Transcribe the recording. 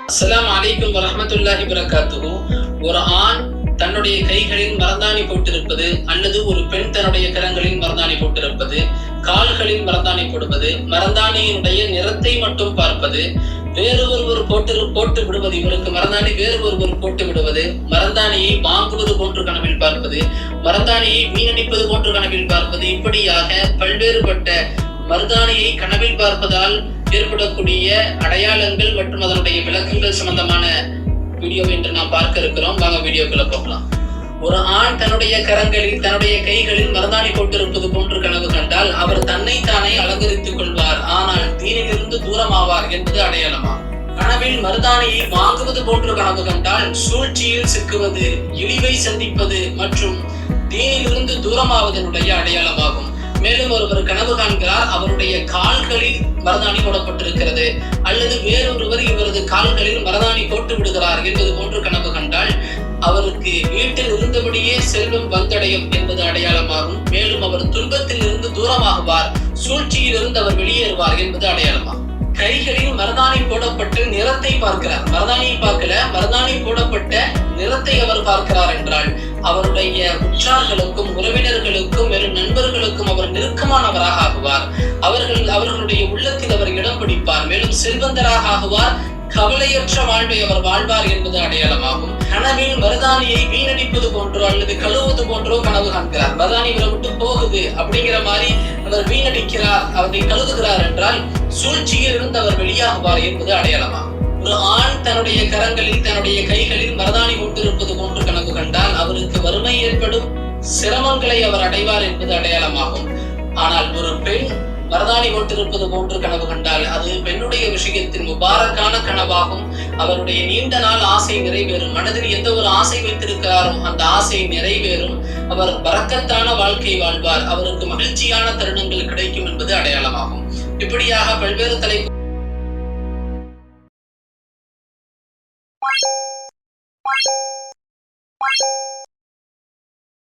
அஸ்ஸலாமு அலைக்கும் வரஹ்மத்துல்லாஹி வபரகாத்துஹு. ஒரு ஆண் தன்னுடைய கைகளில் மரந்தாணி போட்டிருப்பது அல்லது ஒரு பெண் தன்னுடைய கரங்களில் மரந்தாணி போட்டிருப்பது, கால்களில் மரந்தாணி போடுவது, மரந்தாணியினுடைய நிறத்தை மட்டும் பார்ப்பது, வேறு ஒருவர் போட்டு விடுவது, இவருக்கு மரந்தாணி வேறு ஒருவர் போட்டு விடுவது, மரந்தாணியை வாங்குவது போன்று கனவில் பார்ப்பது, மரந்தாணியை வீணடிப்பது போன்று கனவில் பார்ப்பது, இப்படியாக பல்வேறுபட்ட மருதாணியை கனவில் பார்ப்பதால் ஏற்படக்கூடிய அடையாளங்கள் மற்றும் அதனுடைய விளக்கங்கள் சம்பந்தமான வீடியோ என்று நாம் பார்க்க இருக்கிறோம். வாங்க வீடியோக்குள்ள போகலாம். ஒரு ஆண் தன்னுடைய கரங்களில் தன்னுடைய கைகளில் மருதாணி போட்டிருப்பது போன்று கனவு கண்டால் அவர் தன்னைத்தானே அலங்கரித்துக் கொள்வார், ஆனால் தீனிலிருந்து தூரமாவார் என்பது அடையாளமா? கனவில் மருதாணியை வாங்குவது போன்று கனவு கண்டால் சூழ்ச்சியில் சிக்குவது, இழிவை சந்திப்பது மற்றும் தீனிலிருந்து தூரமாவதனுடைய அடையாளமாகும். மேலும் ஒருவர் கனவு காண்கிறார், அவருடைய கால்களில் மரதாணி போடப்பட்டிருக்கிறது அல்லது வேறொருவர் இவரது கால்களில் மரதாணி போட்டு விடுகிறார் என்பது போன்று கனவு கண்டால் அவருக்கு வீட்டில் இருந்தபடியே செல்வம் வந்தடையும் என்பது அடையாளமாகும். மேலும் அவர் துன்பத்தில் இருந்து தூரமாகுவார், சூழ்ச்சியில் இருந்து அவர் வெளியேறுவார் என்பது அடையாளமாகும். கைகளில் மரதாணி போடப்பட்டு நிறத்தை பார்க்கிறார், மரதாணியை பார்க்கல, மரதாணி போடப்பட்ட நிறத்தை அவர் பார்க்கிறார் என்றால் அவருடைய உற்றார்களுக்கும் உறவினர்களுக்கும் மேலும் நண்பர்களுக்கும் அவர் நெருக்கமானவராக ஆகுவார். அவர்களுடைய உள்ளத்தில் அவர் இடம் பிடிப்பார், மேலும் செல்வந்தராக ஆகுவார், கவலையற்ற வாழ்வை அவர் வாழ்வார் என்பது அடையாளமாகும். கனவில் மருதாணியை வீணடிப்பது போன்றோ அல்லது கழுவுவது போன்றோ கனவு காண்கிறார், மருதாணி இவரை விட்டு போகுது அப்படிங்கிற மாதிரி அவர் வீணடிக்கிறார், அவரை கழுவுகிறார் என்றால் சூழ்ச்சியில் இருந்து அவர் வெளியாகுவார் என்பது அடையாளமாகும். ஒரு ஆண் தன்னுடைய கரங்களில் தன்னுடைய கைகளில் மரதாணி கொண்டிருப்பது போன்று கனவு கண்டால் அவருக்கு வறுமை ஏற்படும், சிரமங்களை அவர் அடைவார் என்பது அடையாளமாகும். ஆனால் ஒரு பெண் மரதாணி போட்டிருப்பது போன்று கனவு கண்டால் அது பெண்ணுடைய விஷயத்தில் முபாரக்கான கனவாகும். அவருடைய நீண்ட நாள் ஆசை நிறைவேறும், மனதில் எந்த ஒரு ஆசை வைத்திருக்கிறாரோ அந்த ஆசை நிறைவேறும், அவர் பரக்கத்தான வாழ்க்கை வாழ்வார், அவருக்கு மகிழ்ச்சியான தருணங்கள் கிடைக்கும் என்பது அடையாளமாகும். இப்படியாக பல்வேறு தலைப்பு